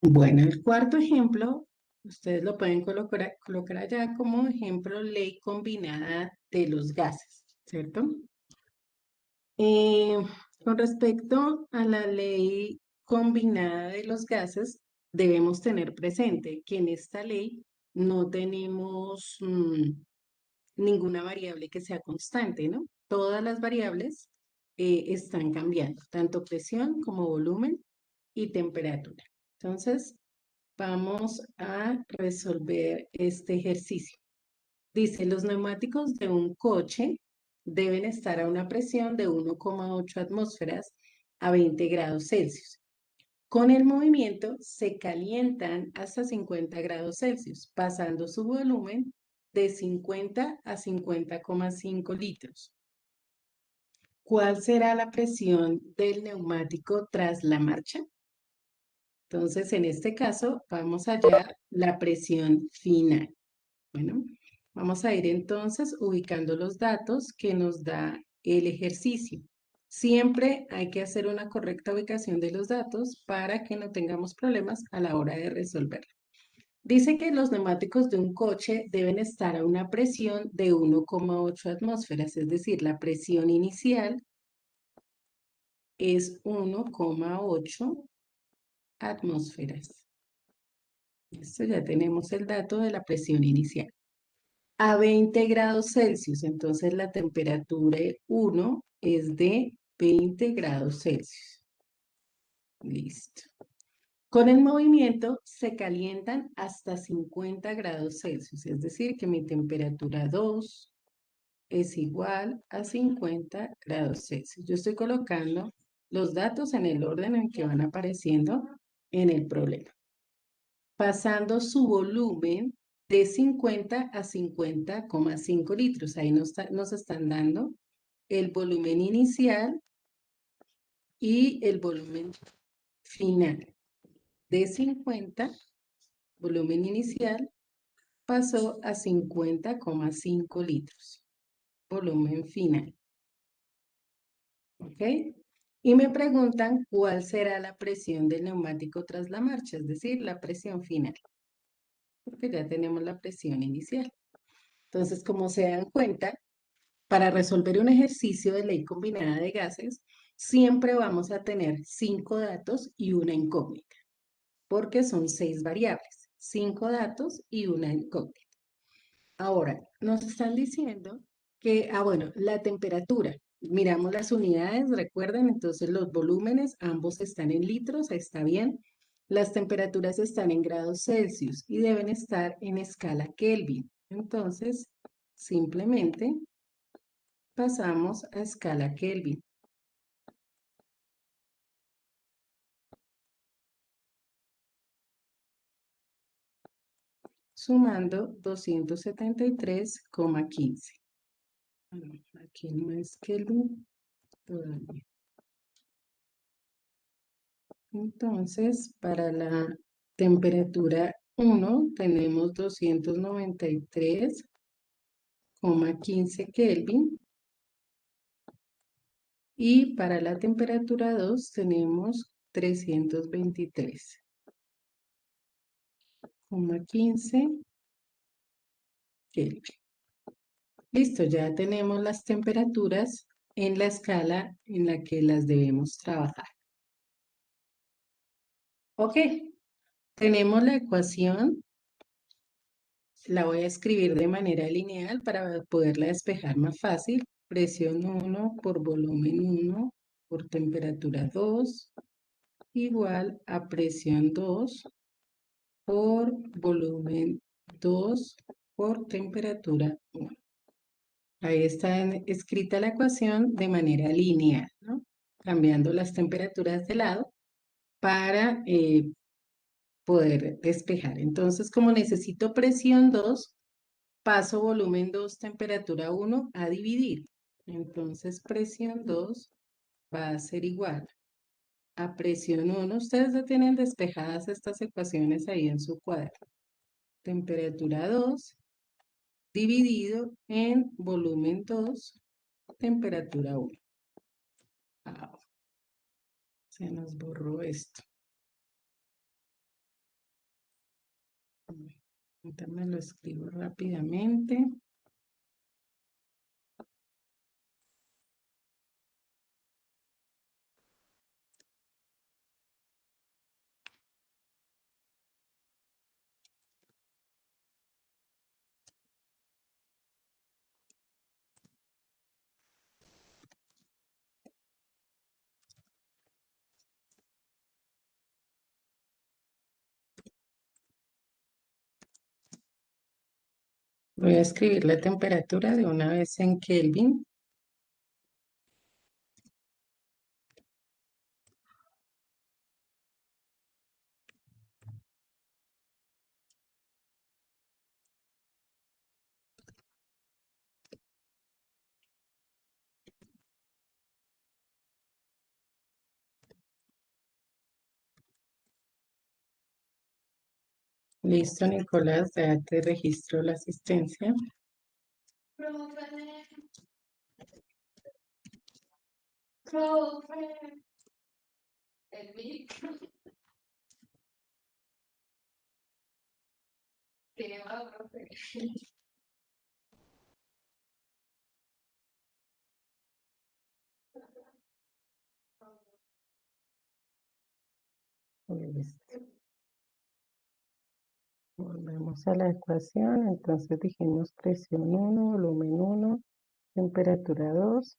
Bueno, el cuarto ejemplo, ustedes lo pueden colocar allá como ejemplo ley combinada de los gases, ¿cierto? Eh, con respecto a la ley combinada de los gases, debemos tener presente que en esta ley no tenemos ninguna variable que sea constante, ¿no? Todas las variables están cambiando, tanto presión como volumen y temperatura. Entonces, vamos a resolver este ejercicio. Dice, los neumáticos de un coche deben estar a una presión de 1,8 atmósferas a 20 grados Celsius. Con el movimiento se calientan hasta 50 grados Celsius, pasando su volumen de 50 a 50,5 litros. ¿Cuál será la presión del neumático tras la marcha? Entonces, en este caso, vamos a hallar la presión final. Bueno, vamos a ir entonces ubicando los datos que nos da el ejercicio. Siempre hay que hacer una correcta ubicación de los datos para que no tengamos problemas a la hora de resolverlo. Dice que los neumáticos de un coche deben estar a una presión de 1,8 atmósferas, es decir, la presión inicial es 1,8 atmósferas. Esto ya tenemos el dato de la presión inicial. A 20 grados Celsius, entonces la temperatura 1 es de 20 grados Celsius. Listo. Con el movimiento se calientan hasta 50 grados Celsius, es decir, que mi temperatura 2 es igual a 50 grados Celsius. Yo estoy colocando los datos en el orden en que van apareciendo en el problema. Pasando su volumen de 50 a 50,5 litros. Ahí nos están dando el volumen inicial y el volumen final. De 50, volumen inicial, pasó a 50,5 litros. Volumen final. ¿Ok? Y me preguntan cuál será la presión del neumático tras la marcha, es decir, la presión final. Porque ya tenemos la presión inicial. Entonces, como se dan cuenta, para resolver un ejercicio de ley combinada de gases, siempre vamos a tener 5 datos y una incógnita, porque son 6 variables, 5 datos y una incógnita. Ahora, nos están diciendo que, bueno, la temperatura. Miramos las unidades, recuerden, entonces los volúmenes, ambos están en litros, está bien. Las temperaturas están en grados Celsius y deben estar en escala Kelvin. Entonces, simplemente pasamos a escala Kelvin. Sumando 273,15. Bueno, aquí no es Kelvin todavía. Entonces, para la temperatura 1 tenemos 293,15 Kelvin. Y para la temperatura 2 tenemos 323,15 Kelvin. Listo, ya tenemos las temperaturas en la escala en la que las debemos trabajar. Ok, tenemos la ecuación. La voy a escribir de manera lineal para poderla despejar más fácil. Presión 1 por volumen 1 por temperatura 2 igual a presión 2 por volumen 2 por temperatura 1. Ahí está escrita la ecuación de manera lineal, ¿no? Cambiando las temperaturas de lado para poder despejar. Entonces, como necesito presión 2, paso volumen 2, temperatura 1 a dividir. Entonces, presión 2 va a ser igual a presión 1. Ustedes ya tienen despejadas estas ecuaciones ahí en su cuaderno. Temperatura 2 dividido en volumen 2, temperatura 1. Ah, se nos borró esto. Entonces lo escribo rápidamente. Voy a escribir la temperatura de una vez en Kelvin. Listo, Nicolás, ya te registro la asistencia. Listo. Volvemos a la ecuación. Entonces dijimos presión 1, volumen 1, temperatura 2,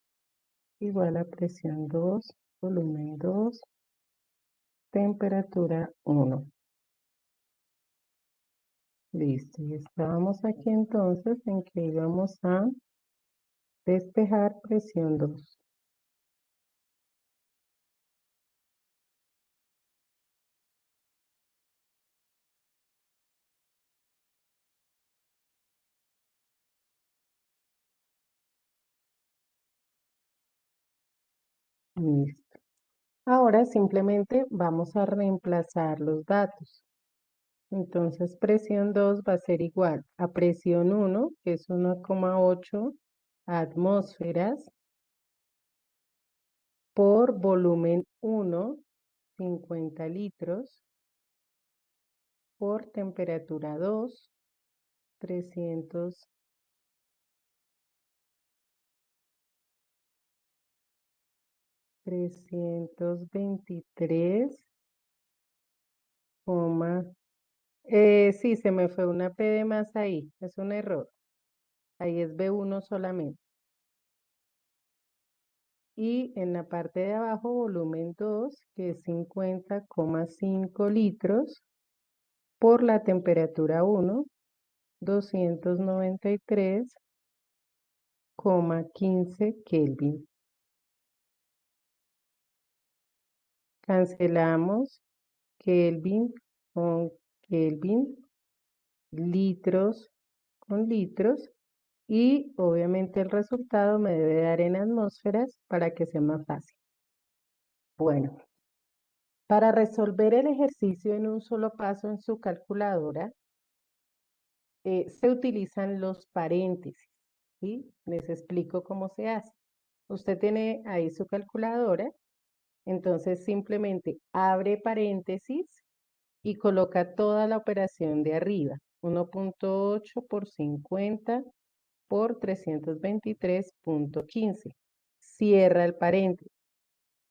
igual a presión 2, volumen 2, temperatura 1. Listo. Y estábamos aquí entonces en que íbamos a despejar presión 2. Listo. Ahora simplemente vamos a reemplazar los datos. Entonces presión 2 va a ser igual a presión 1, que es 1,8 atmósferas, por volumen 1, 50 litros, por temperatura 2, 300, 323, coma, sí, se me fue una P de más ahí, es un error. Ahí es B1 solamente. Y en la parte de abajo, volumen 2, que es 50,5 litros, por la temperatura 1, 293,15 Kelvin. Cancelamos Kelvin con Kelvin, litros con litros, y obviamente el resultado me debe dar en atmósferas para que sea más fácil. Bueno, para resolver el ejercicio en un solo paso en su calculadora, se utilizan los paréntesis, ¿sí? Les explico cómo se hace. Usted tiene ahí su calculadora, entonces simplemente abre paréntesis y coloca toda la operación de arriba, 1,8 por 50 por 323,15. Cierra el paréntesis.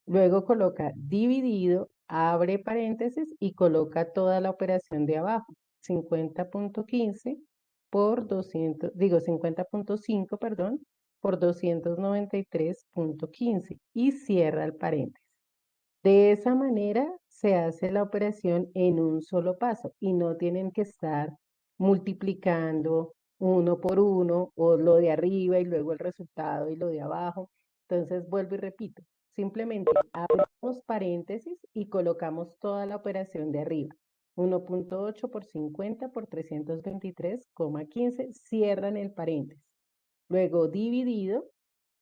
Luego coloca dividido, abre paréntesis y coloca toda la operación de abajo, 50,15 por 200, digo 50,5, perdón, por 293,15 y cierra el paréntesis. De esa manera se hace la operación en un solo paso y no tienen que estar multiplicando uno por uno o lo de arriba y luego el resultado y lo de abajo. Entonces vuelvo y repito, simplemente abrimos paréntesis y colocamos toda la operación de arriba. 1,8 por 50 por 323,15, cierran el paréntesis. Luego dividido,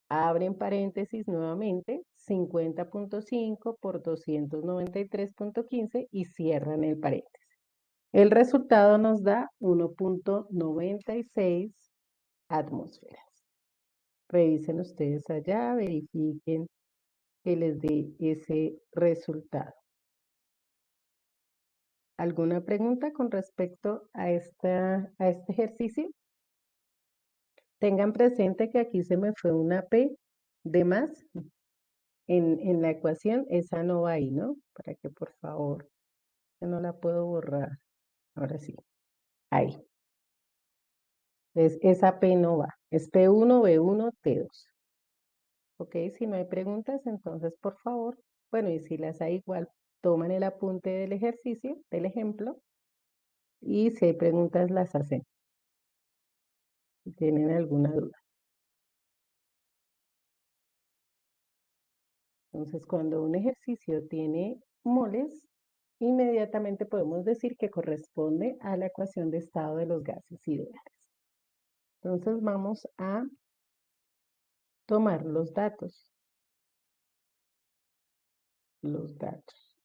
abren paréntesis nuevamente, 50,5 por 293,15 y cierran el paréntesis. El resultado nos da 1,96 atmósferas. Revisen ustedes allá, verifiquen que les dé ese resultado. ¿Alguna pregunta con respecto a este ejercicio? Tengan presente que aquí se me fue una P de más en la ecuación, esa no va ahí, ¿no? Para que por favor, yo no la puedo borrar. Ahora sí, ahí. Entonces, esa P no va. Es P1, B1, T2. Ok, si no hay preguntas, entonces por favor, bueno, y si las hay igual, toman el apunte del ejercicio, del ejemplo, y si hay preguntas las hacen, si tienen alguna duda. Entonces, cuando un ejercicio tiene moles, inmediatamente podemos decir que corresponde a la ecuación de estado de los gases ideales. Entonces, vamos a tomar los datos. Los datos.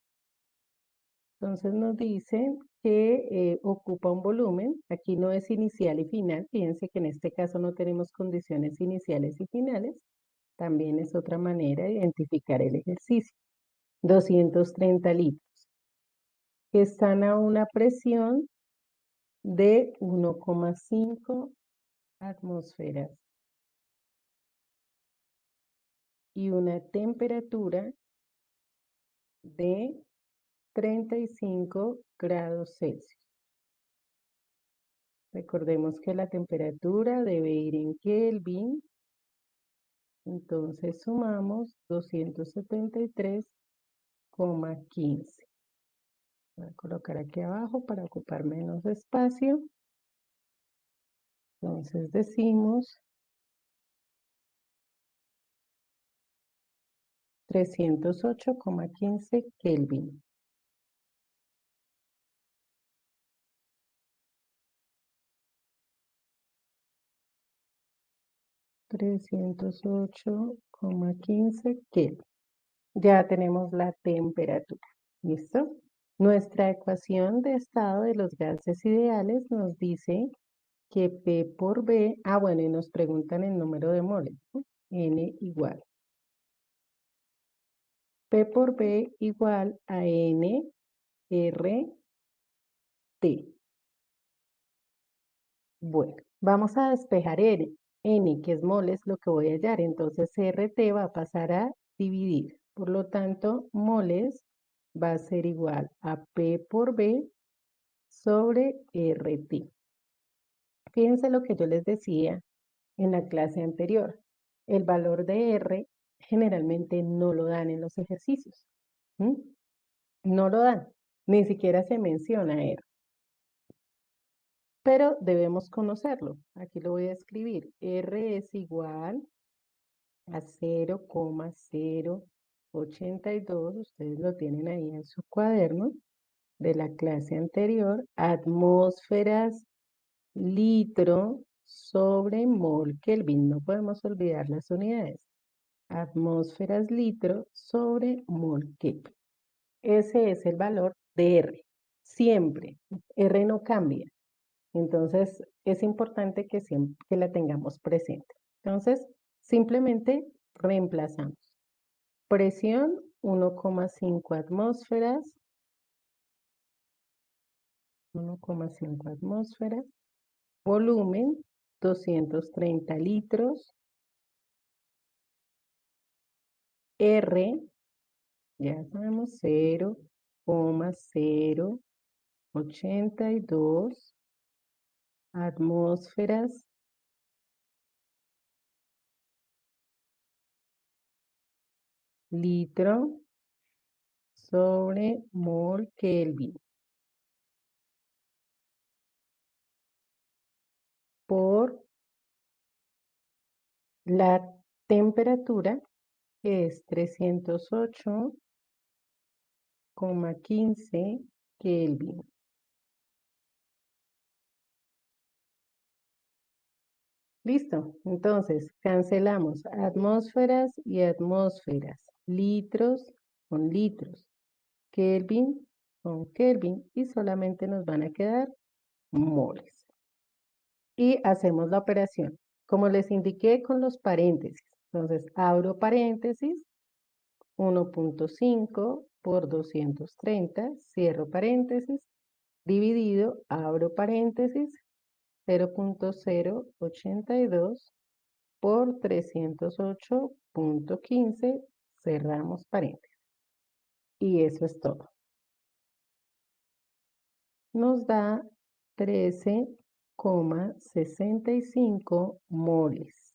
Entonces nos dicen que ocupa un volumen, aquí no es inicial y final, fíjense que en este caso no tenemos condiciones iniciales y finales, también es otra manera de identificar el ejercicio. 230 litros, que están a una presión de 1,5 atmósferas y una temperatura de 35 grados Celsius. Recordemos que la temperatura debe ir en Kelvin. Entonces sumamos 273,15. Voy a colocar aquí abajo para ocupar menos espacio. Entonces decimos 308,15 Kelvin. 308,15 Kelvin. Ya tenemos la temperatura. ¿Listo? Nuestra ecuación de estado de los gases ideales nos dice que P por B, bueno, y nos preguntan el número de moles, ¿no? N igual. P por B igual a N R T. Bueno, vamos a despejar N. N, que es moles, lo que voy a hallar. Entonces RT va a pasar a dividir. Por lo tanto, moles va a ser igual a P por B sobre RT. Fíjense lo que yo les decía en la clase anterior. El valor de R generalmente no lo dan en los ejercicios. ¿Mm? No lo dan. Ni siquiera se menciona R. Pero debemos conocerlo. Aquí lo voy a escribir. R es igual a 0,082. Ustedes lo tienen ahí en su cuaderno de la clase anterior. Atmósferas litro sobre mol Kelvin. No podemos olvidar las unidades. Atmósferas litro sobre mol Kelvin. Ese es el valor de R. Siempre. R no cambia. Entonces, es importante que siempre que la tengamos presente. Entonces, simplemente reemplazamos. Presión 1,5 atmósferas. 1,5 atmósferas. Volumen 230 litros. R, ya sabemos, 0,082 atmósferas litro sobre mol Kelvin por la temperatura, que es 308,15 Kelvin. Listo. Entonces, cancelamos atmósferas y atmósferas, litros con litros, Kelvin con Kelvin, y solamente nos van a quedar moles. Y hacemos la operación, como les indiqué con los paréntesis. Entonces, abro paréntesis, 1,5 por 230, cierro paréntesis, dividido, abro paréntesis, 0.082 por 308.15, cerramos paréntesis. Y eso es todo. Nos da 13,65 moles.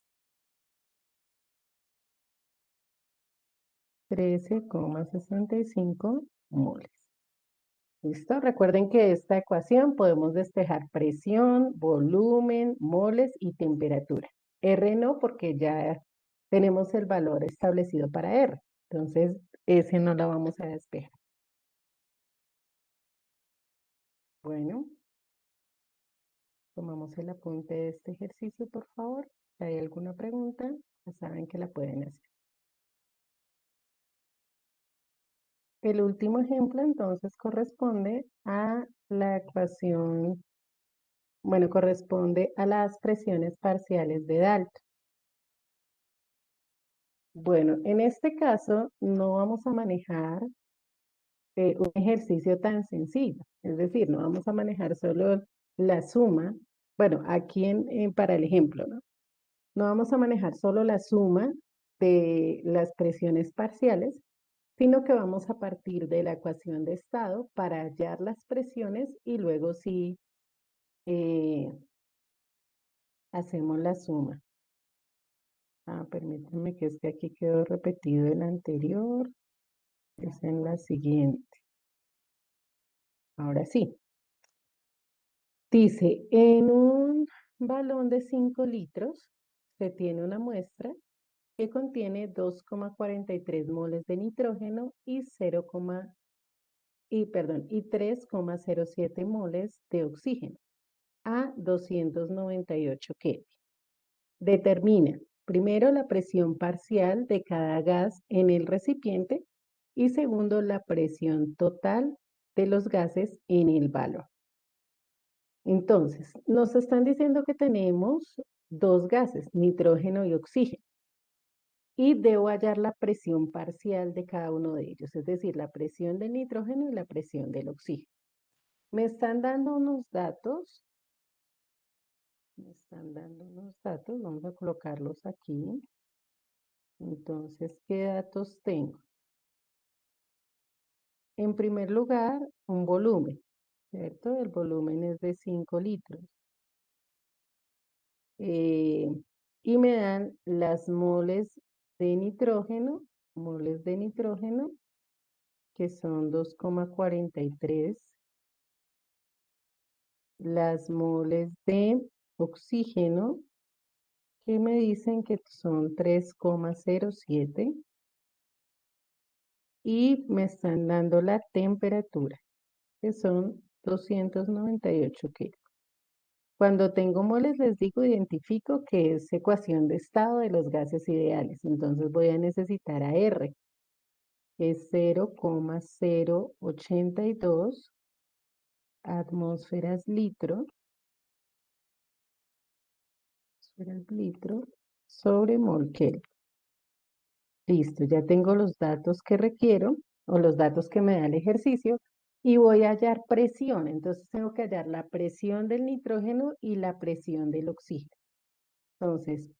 13,65 moles. ¿Listo? Recuerden que esta ecuación podemos despejar presión, volumen, moles y temperatura. R no, porque ya tenemos el valor establecido para R. Entonces, ese no la vamos a despejar. Bueno, tomamos el apunte de este ejercicio, por favor. Si hay alguna pregunta, ya saben que la pueden hacer. El último ejemplo, entonces, corresponde a la ecuación, bueno, corresponde a las presiones parciales de Dalton. Bueno, en este caso no vamos a manejar un ejercicio tan sencillo, es decir, no vamos a manejar solo la suma, bueno, aquí para el ejemplo, ¿no? No vamos a manejar solo la suma de las presiones parciales, sino que vamos a partir de la ecuación de estado para hallar las presiones y luego sí eh, hacemos la suma. Permítanme que es que aquí quedó repetido el anterior, es en la siguiente. Ahora sí. Dice, en un balón de 5 litros se tiene una muestra que contiene 2,43 moles de nitrógeno y 3,07 moles de oxígeno a 298 Kelvin. Determina primero la presión parcial de cada gas en el recipiente y segundo la presión total de los gases en el balón. Entonces, nos están diciendo que tenemos dos gases, nitrógeno y oxígeno, y debo hallar la presión parcial de cada uno de ellos, es decir, la presión del nitrógeno y la presión del oxígeno. Me están dando unos datos, vamos a colocarlos aquí. Entonces, ¿qué datos tengo? En primer lugar, un volumen, ¿cierto? El volumen es de 5 litros. eh, y me dan las moles de nitrógeno, que son 2,43, las moles de oxígeno, que me dicen que son 3,07, y me están dando la temperatura, que son 298 Kelvin. Cuando tengo moles, les digo, identifico que es ecuación de estado de los gases ideales. Entonces voy a necesitar a R, que es 0,082 atmósferas litro sobre mol Kelvin. Listo, ya tengo los datos que requiero o los datos que me da el ejercicio y voy a hallar presión. Entonces tengo que hallar la presión del nitrógeno y la presión del oxígeno. Entonces,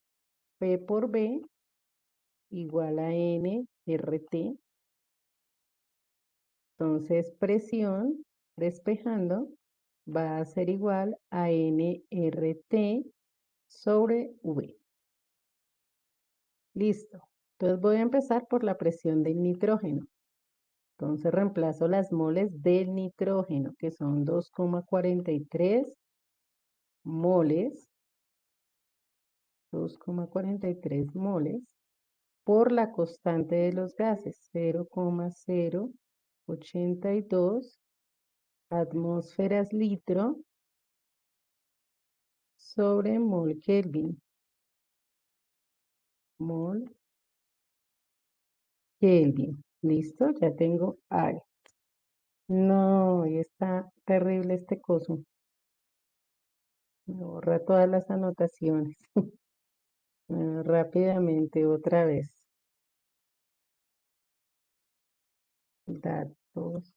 P por B igual a nRT. Entonces, presión despejando va a ser igual a nRT sobre V. Listo. Entonces voy a empezar por la presión del nitrógeno. Entonces reemplazo las moles del nitrógeno, que son 2,43 moles, 2,43 moles, por la constante de los gases, 0,082 atmósferas litro sobre mol Kelvin. Mol Kelvin. ¿Listo? Ya tengo A. No, y está terrible este coso. Me borra todas las anotaciones. Rápidamente otra vez. Datos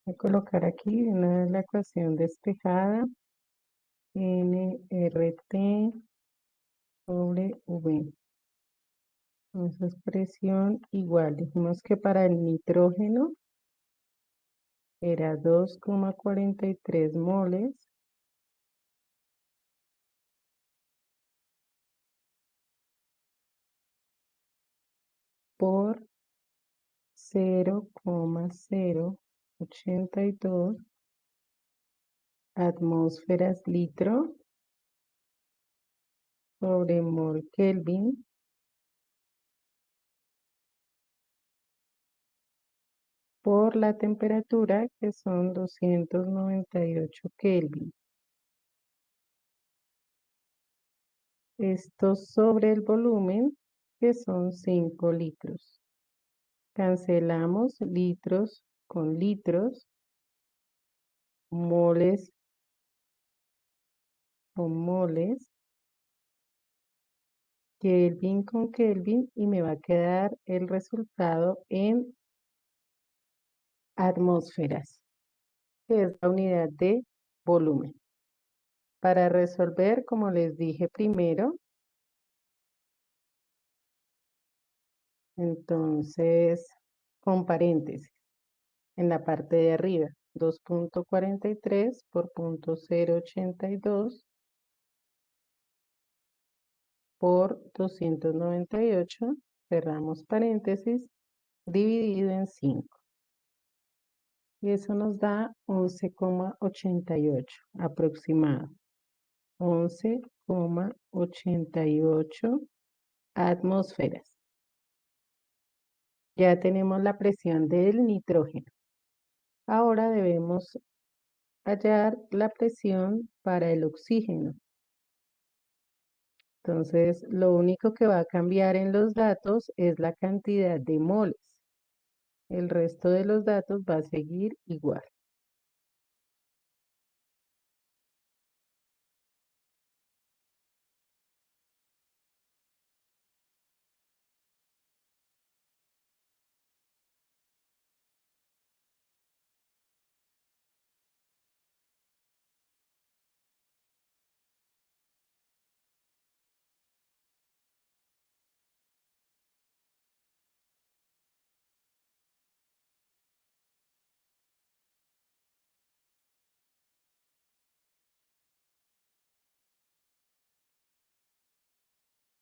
Voy a colocar aquí una vez la ecuación despejada, nRT sobre V. Entonces presión igual. Dijimos que para el nitrógeno era 2,43 moles por 0,082 atmósferas litro sobre mol Kelvin por la temperatura, que son 298 Kelvin. Esto sobre el volumen, que son 5 litros. Cancelamos litros con litros, moles con moles, Kelvin con Kelvin, y me va a quedar el resultado en atmósferas, que es la unidad de volumen. Para resolver, como les dije primero, entonces con paréntesis en la parte de arriba, 2,43 por 0,082 por 298, cerramos paréntesis, dividido en 5. Y eso nos da 11,88 aproximado. 11,88 atmósferas. Ya tenemos la presión del nitrógeno. Ahora debemos hallar la presión para el oxígeno. Entonces, lo único que va a cambiar en los datos es la cantidad de moles. El resto de los datos va a seguir igual.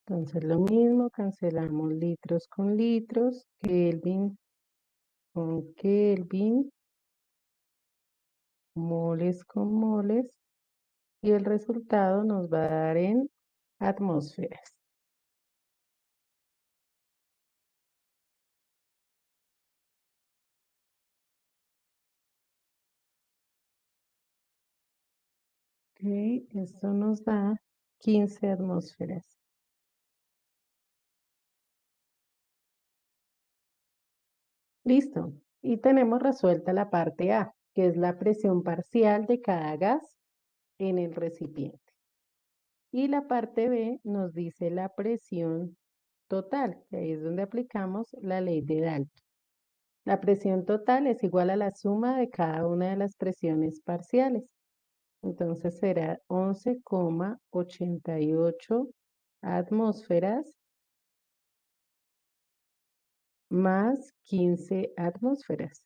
Entonces, lo mismo, cancelamos litros con litros, Kelvin con Kelvin, moles con moles, y el resultado nos va a dar en atmósferas. Ok, esto nos da 15 atmósferas. Listo. Y tenemos resuelta la parte A, que es la presión parcial de cada gas en el recipiente. Y la parte B nos dice la presión total, que ahí es donde aplicamos la ley de Dalton. La presión total es igual a la suma de cada una de las presiones parciales. Entonces será 11,88 atmósferas más 15 atmósferas.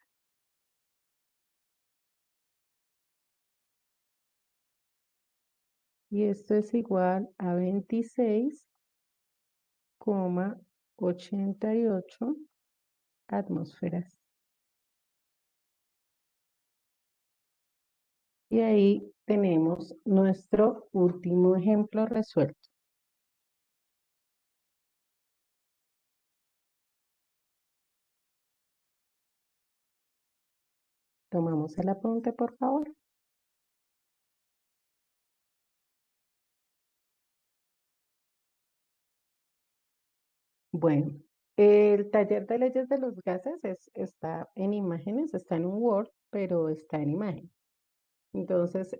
Y esto es igual a 26,88 atmósferas. Y ahí tenemos nuestro último ejemplo resuelto. Tomamos el apunte, por favor. Bueno, el taller de leyes de los gases está en imágenes, está en un Word, pero está en imagen. Entonces,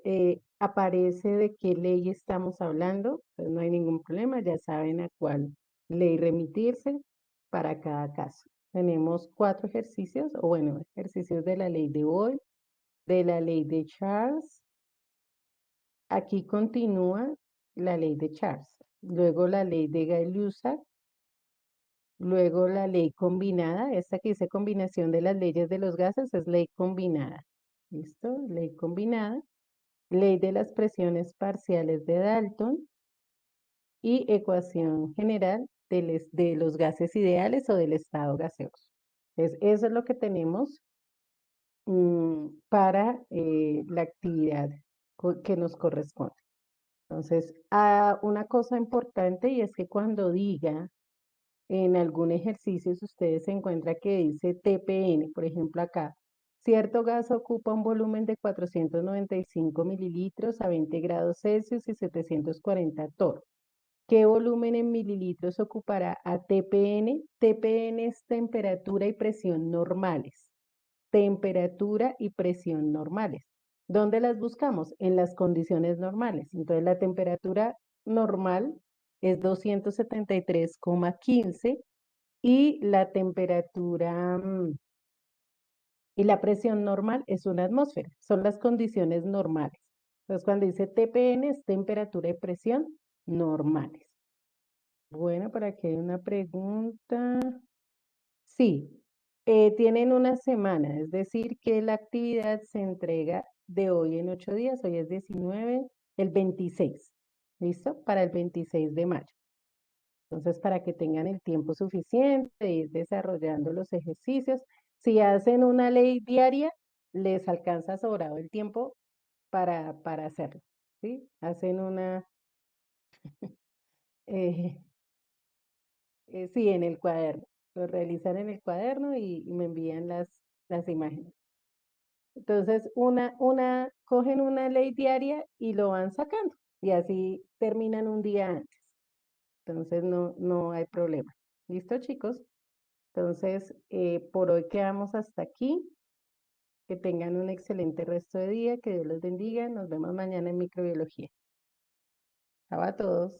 aparece de qué ley estamos hablando, entonces no hay ningún problema, ya saben a cuál ley remitirse para cada caso. Tenemos 4 ejercicios, o bueno, ejercicios de la ley de Boyle, de la ley de Charles. Aquí continúa la ley de Charles, luego la ley de Gay-Lussac, luego la ley combinada, esta que dice combinación de las leyes de los gases es ley combinada. ¿Listo? Ley combinada. Ley de las presiones parciales de Dalton y ecuación general de los gases ideales o del estado gaseoso. Entonces, eso es lo que tenemos para la actividad que nos corresponde. Entonces, una cosa importante y es que cuando diga en algún ejercicio, si ustedes se encuentra que dice TPN, por ejemplo acá, cierto gas ocupa un volumen de 495 mililitros a 20 grados Celsius y 740 torr. ¿Qué volumen en mililitros ocupará a TPN? TPN es temperatura y presión normales. Temperatura y presión normales. ¿Dónde las buscamos? En las condiciones normales. Entonces, la temperatura normal es 273,15 y la temperatura y la presión normal es una atmósfera. Son las condiciones normales. Entonces, cuando dice TPN es temperatura y presión normales. Bueno, por aquí hay una pregunta. Sí, tienen una semana, es decir, que la actividad se entrega de hoy en 8 días, hoy es 19, el 26, ¿listo? Para el 26 de mayo. Entonces, para que tengan el tiempo suficiente de ir desarrollando los ejercicios, si hacen una ley diaria, les alcanza sobrado el tiempo para hacerlo, ¿sí? Hacen eh, sí, en el cuaderno, lo realizan en el cuaderno y me envían las imágenes. Entonces, cogen una ley diaria y lo van sacando y así terminan un día antes. Entonces, no hay problema. ¿Listo, chicos? Entonces, por hoy quedamos hasta aquí. Que tengan un excelente resto de día, que Dios los bendiga. Nos vemos mañana en microbiología. Chao a todos.